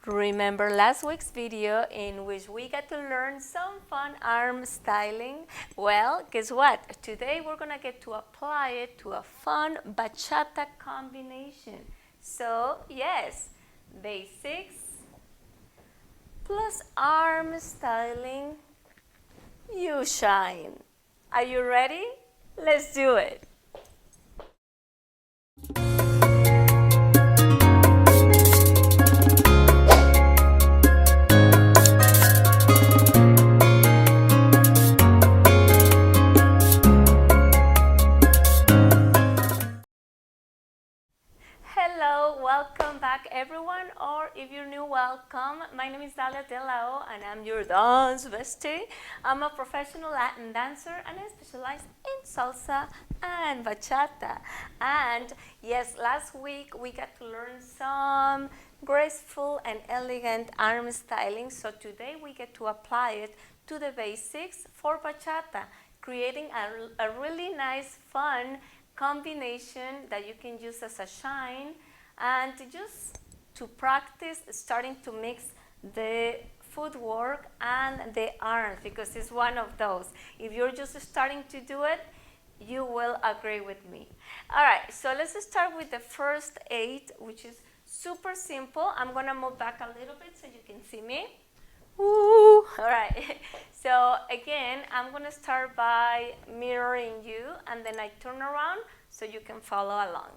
Remember last week's video in which we got to learn some fun arm styling? Well, guess what? Today we're gonna get to apply it to a fun bachata combination. So yes, basics plus arm styling, you shine. Are you ready? Let's do it. Hello, welcome back everyone, or if you're new, welcome. My name is Dalia and I'm your dance bestie. I'm a professional Latin dancer and I specialize in salsa and bachata. And yes, last week we got to learn some graceful and elegant arm styling. So today we get to apply it to the basics for bachata, creating a really nice, fun combination that you can use as a shine and just to practice starting to mix the footwork and the arms, because it's one of those. If you're just starting to do it, you will agree with me. All right, so let's start with the first 8, which is super simple. I'm gonna move back a little bit so you can see me. Woo! All right, so again, I'm gonna start by mirroring you and then I turn around so you can follow along.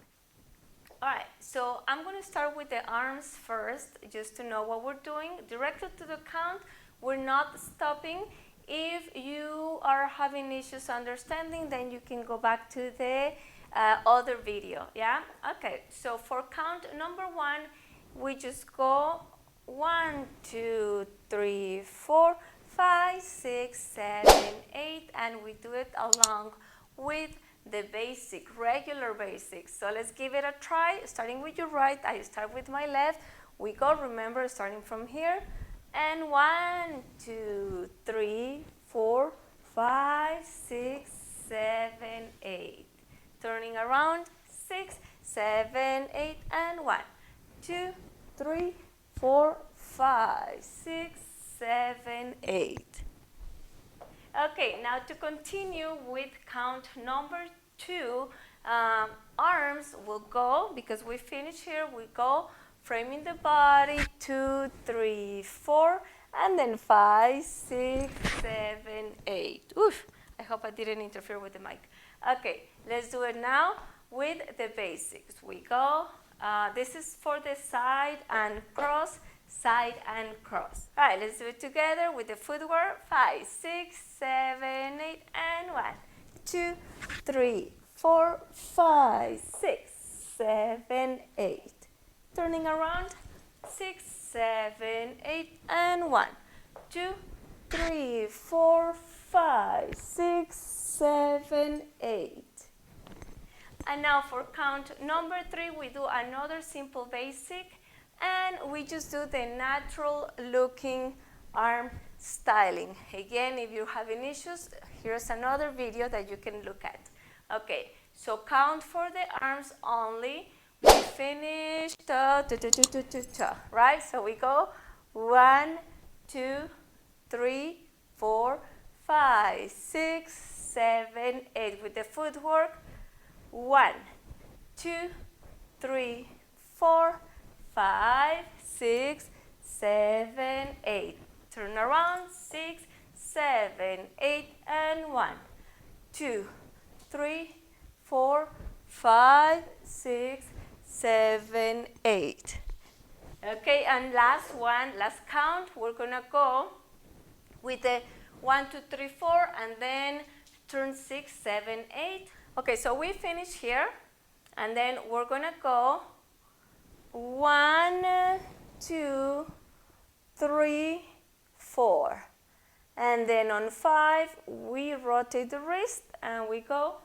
All right, so I'm gonna start with the arms first, just to know what we're doing. Directly to the count, we're not stopping. If you are having issues understanding, then you can go back to the other video, yeah? Okay, so for count number 1, we just go 1, 2, 3, 4, 5, 6, 7, 8, and we do it along with the basic, regular basics. So let's give it a try. Starting with your right, I start with my left. We go, remember, starting from here. And 1, 2, 3, 4, 5, 6, 7, 8. Turning around, 6, 7, 8, and 1, 2, 3, 4, 5, 6, 7, 8. Okay, now to continue with count number 2, arms will go, because we finish here, we go framing the body, 2, 3, 4, and then 5, 6, 7, 8. Oof, I hope I didn't interfere with the mic. Okay, let's do it now with the basics. We go, this is for the side and cross, side and cross. All right, let's do it together with the footwork. 5, 6, 7, 8, and 1, 2, 3, 4, 5, 6, 7, 8. Turning around, 6, 7, 8, and 1, 2, 3, 4, 5, 6, 7, 8. And now for count number 3, we do another simple basic, and we just do the natural looking arm styling. Again, if you're having issues, here's another video that you can look at. Okay, so count for the arms only. We finish, right? So we go 1, 2, 3, 4, 5, 6, 7, 8 with the footwork. 1, 2, 3, 4, 5, 6, 7, 8. Turn around, 6, 7, 8, and 1, 2, 3, 4, 5, 6, 7, 8. Okay, and last one, last count, we're gonna go with the 1, 2, 3, 4, and then turn 6, 7, 8. Okay, so we finish here, and then we're gonna go 1, 2, 3, 4. And then on 5, we rotate the wrist and we go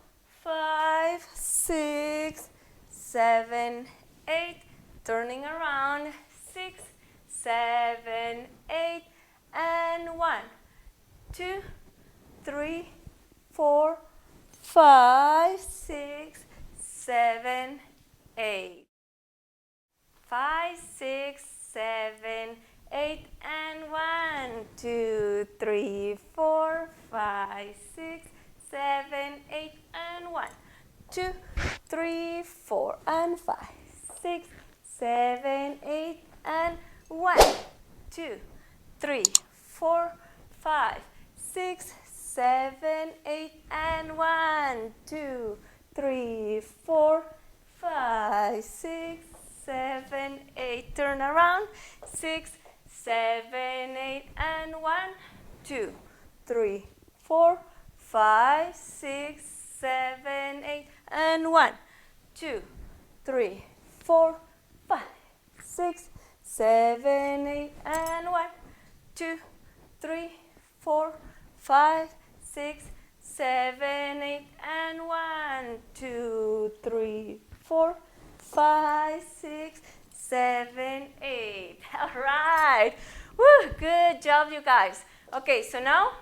5, 6, 7, 8. Turning around, 6, 7, 8, and 1, 2, 3, 4, 5, 6, 7, 8. 5, 6, 7, 2, 3, 4, 5, 6, 7, 8, and 1, 2, 3, 4, 5, 6, 7, 8. Turn around. 6, 7, 8, and 1, 2, 3, 4, 5, 6, 7, 8, and 1, 2, 3, 4, 5, 6, 7, 8, and 1, 2, 3, 4, 5, 6, 7, 8, and 1, 2, 3, 4, 5, 6, 7, 8. All right. Woo, good job, you guys. Okay, so now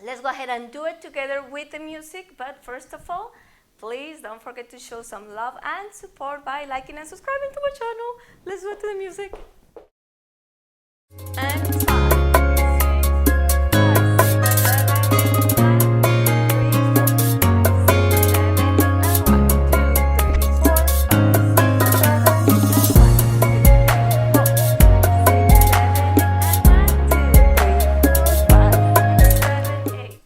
let's go ahead and do it together with the music. But first of all, please don't forget to show some love and support by liking and subscribing to my channel. Let's go to the music. And 5, 6, 7, 8, 1, 2, 3, 4, 5, 6, 7, 8, 1, 2, 3, 4, 5, 6, 7, 8.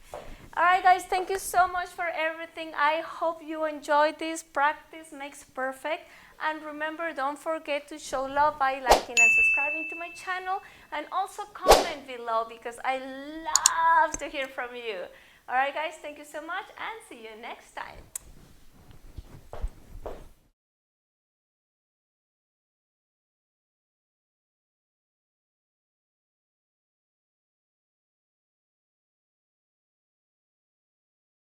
Alright guys, thank you so much for everything. I hope you enjoyed this. Practice makes perfect. And remember, don't forget to show love by liking and subscribing to my channel. And also comment below because I love to hear from you. Alright guys, thank you so much and see you next time.